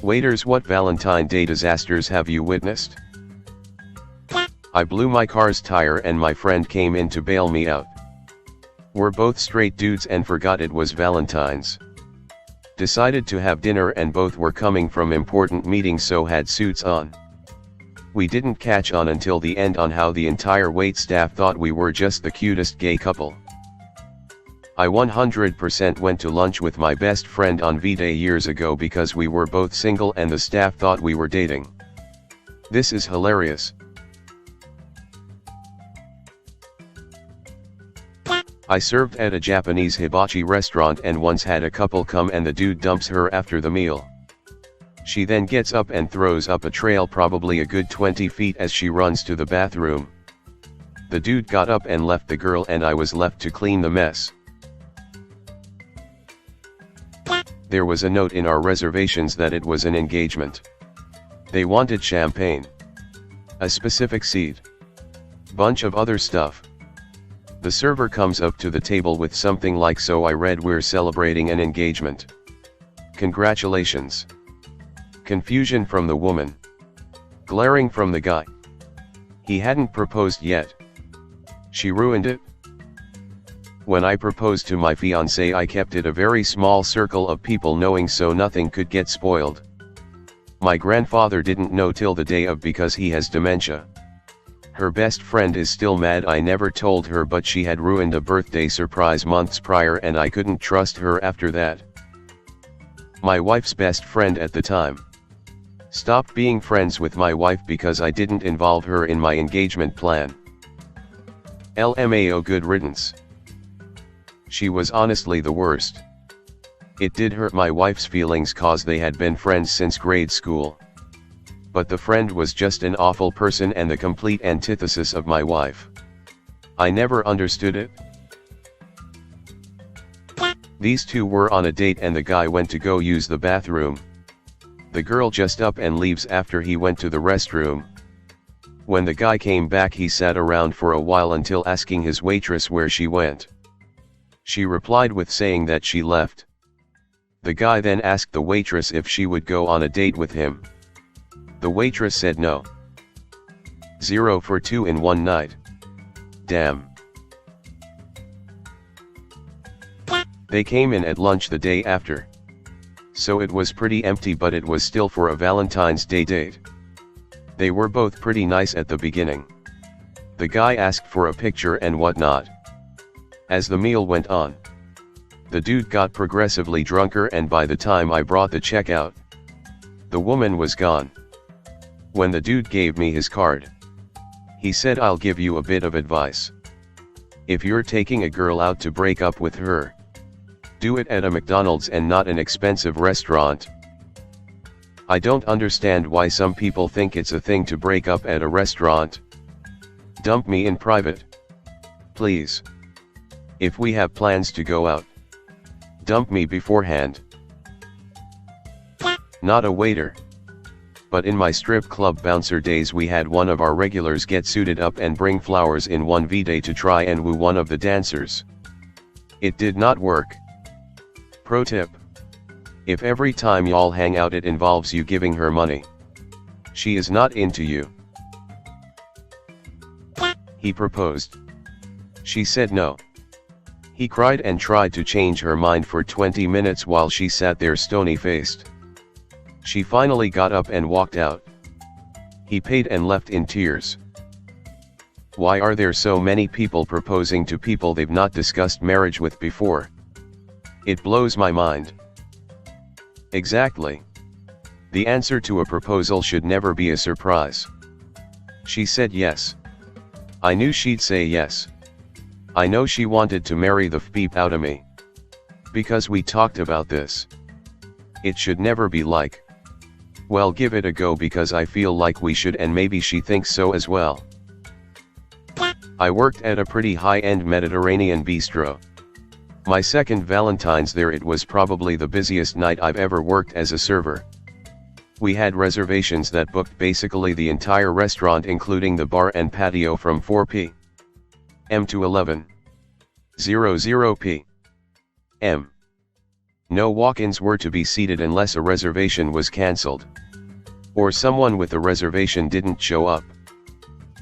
Waiters, what Valentine Day disasters have you witnessed? I blew my car's tire and my friend came in to bail me out. We're both straight dudes and forgot it was Valentine's. Decided to have dinner and both were coming from important meetings, so had suits on. We didn't catch on until the end on how the entire wait staff thought we were just the cutest gay couple. I 100% went to lunch with my best friend on V-Day years ago because we were both single and the staff thought we were dating. This is hilarious. I served at a Japanese hibachi restaurant and once had a couple come and the dude dumps her after the meal. She then gets up and throws up a trail probably a good 20 feet as she runs to the bathroom. The dude got up and left the girl and I was left to clean the mess. There was a note in our reservations that it was an engagement. They wanted champagne, a specific seed, bunch of other stuff. The server comes up to the table with something like, "So I read we're celebrating an engagement. Congratulations." Confusion from the woman. Glaring from the guy. He hadn't proposed yet. She ruined it. When I proposed to my fiancée, I kept it a very small circle of people knowing so nothing could get spoiled. My grandfather didn't know till the day of because he has dementia. Her best friend is still mad I never told her, but she had ruined a birthday surprise months prior and I couldn't trust her after that. My wife's best friend at the time stopped being friends with my wife because I didn't involve her in my engagement plan. LMAO, good riddance. She was honestly the worst. It did hurt my wife's feelings cause they had been friends since grade school. But the friend was just an awful person and the complete antithesis of my wife. I never understood it. These two were on a date and the guy went to go use the bathroom. The girl just up and leaves after he went to the restroom. When the guy came back, he sat around for a while until asking his waitress where she went. She replied with saying that she left. The guy then asked the waitress if she would go on a date with him. The waitress said no. 0 for 2 in one night. Damn. They came in at lunch the day after. So it was pretty empty, but it was still for a Valentine's Day date. They were both pretty nice at the beginning. The guy asked for a picture and whatnot. As the meal went on, the dude got progressively drunker and by the time I brought the check out, the woman was gone. When the dude gave me his card, he said, "I'll give you a bit of advice. If you're taking a girl out to break up with her, do it at a McDonald's and not an expensive restaurant." I don't understand why some people think it's a thing to break up at a restaurant. Dump me in private, please. If we have plans to go out, dump me beforehand. Not a waiter. But in my strip club bouncer days, we had one of our regulars get suited up and bring flowers in one V-Day to try and woo one of the dancers. It did not work. Pro tip: if every time y'all hang out it involves you giving her money, she is not into you. He proposed. She said no. He cried and tried to change her mind for 20 minutes while she sat there stony-faced. She finally got up and walked out. He paid and left in tears. Why are there so many people proposing to people they've not discussed marriage with before? It blows my mind. Exactly. The answer to a proposal should never be a surprise. She said yes. I knew she'd say yes. I know she wanted to marry the f*** out of me. Because we talked about this. It should never be like, well, give it a go because I feel like we should, and maybe she thinks so as well. I worked at a pretty high-end Mediterranean bistro. My second Valentine's there, it was probably the busiest night I've ever worked as a server. We had reservations that booked basically the entire restaurant including the bar and patio from 4 p.m. to 11:00 p.m. M. No walk-ins were to be seated unless a reservation was cancelled, or someone with a reservation didn't show up.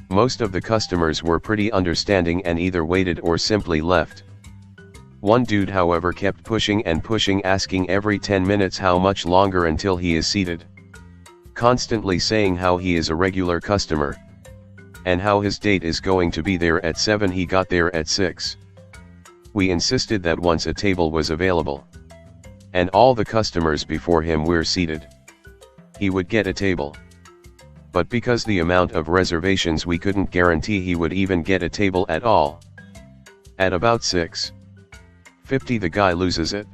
Most of the customers were pretty understanding and either waited or simply left. One dude, however, kept pushing and pushing, asking every 10 minutes how much longer until he is seated, constantly saying how he is a regular customer, and how his date is going to be there at 7. He got there at 6. We insisted that once a table was available, and all the customers before him were seated, he would get a table. But because the amount of reservations, we couldn't guarantee he would even get a table at all. At about 6:50 the guy loses it.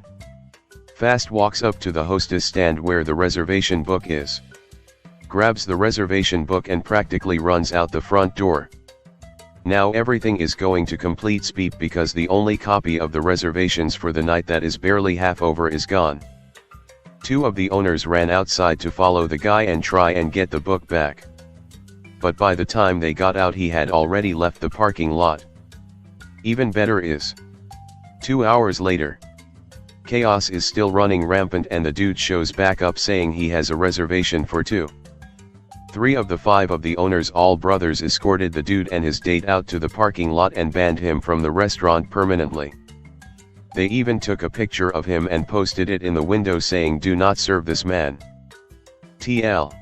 Fast walks up to the hostess stand where the reservation book is, grabs the reservation book and practically runs out the front door. Now everything is going to complete speed because the only copy of the reservations for the night that is barely half over is gone. Two of the owners ran outside to follow the guy and try and get the book back. But by the time they got out, he had already left the parking lot. Even better is, 2 hours later, chaos is still running rampant and the dude shows back up saying he has a reservation for 2. 3 of the 5 of the owners, all brothers, escorted the dude and his date out to the parking lot and banned him from the restaurant permanently. They even took a picture of him and posted it in the window saying, "Do not serve this man." TLDR.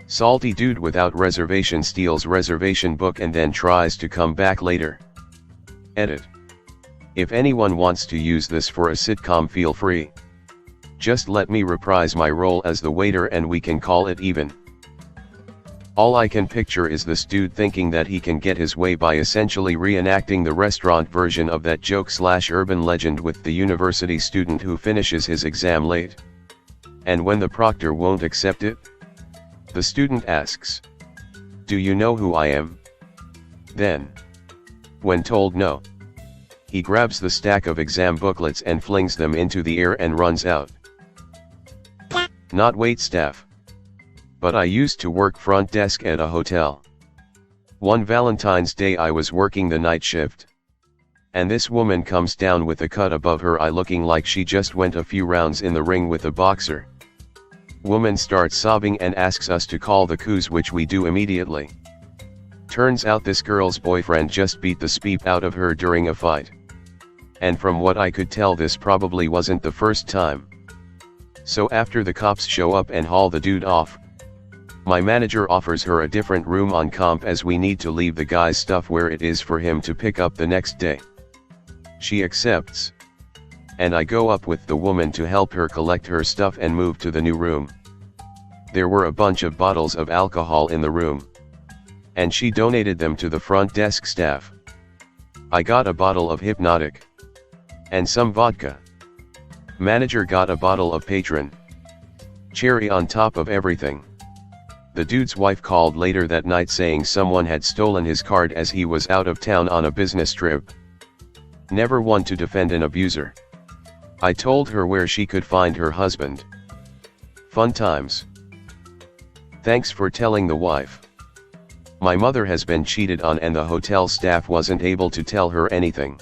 Salty dude without reservation steals reservation book and then tries to come back later. Edit. If anyone wants to use this for a sitcom, feel free. Just let me reprise my role as the waiter and we can call it even. All I can picture is this dude thinking that he can get his way by essentially reenacting the restaurant version of that joke/urban legend with the university student who finishes his exam late. And when the proctor won't accept it, the student asks, "Do you know who I am?" Then, when told no, he grabs the stack of exam booklets and flings them into the air and runs out. Not waitstaff. But I used to work front desk at a hotel. One Valentine's Day I was working the night shift, and this woman comes down with a cut above her eye looking like she just went a few rounds in the ring with a boxer. Woman starts sobbing and asks us to call the coos, which we do immediately. Turns out this girl's boyfriend just beat the speep out of her during a fight. And from what I could tell, this probably wasn't the first time. So after the cops show up and haul the dude off, my manager offers her a different room on comp as we need to leave the guy's stuff where it is for him to pick up the next day. She accepts, and I go up with the woman to help her collect her stuff and move to the new room. There were a bunch of bottles of alcohol in the room, and she donated them to the front desk staff. I got a bottle of Hypnotic, and some vodka. Manager got a bottle of Patron. Cherry on top of everything. The dude's wife called later that night saying someone had stolen his card as he was out of town on a business trip. Never one to defend an abuser. I told her where she could find her husband. Fun times. Thanks for telling the wife. My mother has been cheated on and the hotel staff wasn't able to tell her anything.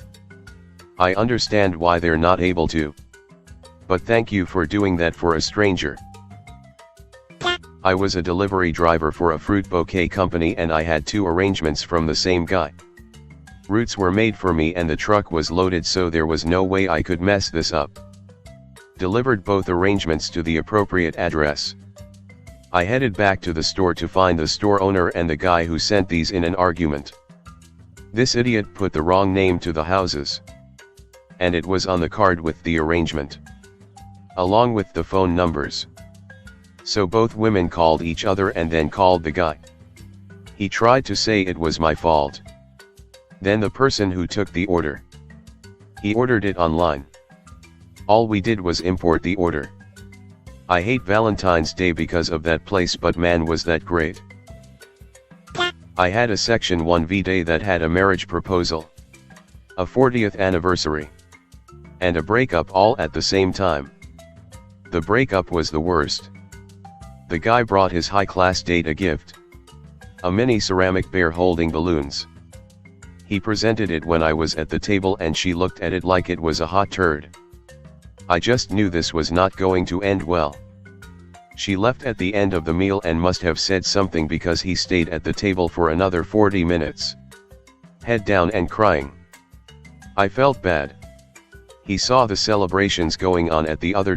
I understand why they're not able to. But thank you for doing that for a stranger. I was a delivery driver for a fruit bouquet company and I had 2 arrangements from the same guy. Routes were made for me and the truck was loaded, so there was no way I could mess this up. Delivered both arrangements to the appropriate address. I headed back to the store to find the store owner and the guy who sent these in an argument. This idiot put the wrong name to the houses, and it was on the card with the arrangement, along with the phone numbers. So both women called each other and then called the guy. He tried to say it was my fault. Then the person who took the order, he ordered it online. All we did was import the order. I hate Valentine's Day because of that place, but man was that great. I had a Section 1V day that had a marriage proposal, a 40th anniversary, and a breakup all at the same time. The breakup was the worst. The guy brought his high-class date a gift, a mini ceramic bear holding balloons. He presented it when I was at the table and she looked at it like it was a hot turd. I just knew this was not going to end well. She left at the end of the meal and must have said something because he stayed at the table for another 40 minutes. Head down and crying. I felt bad. He saw the celebrations going on at the other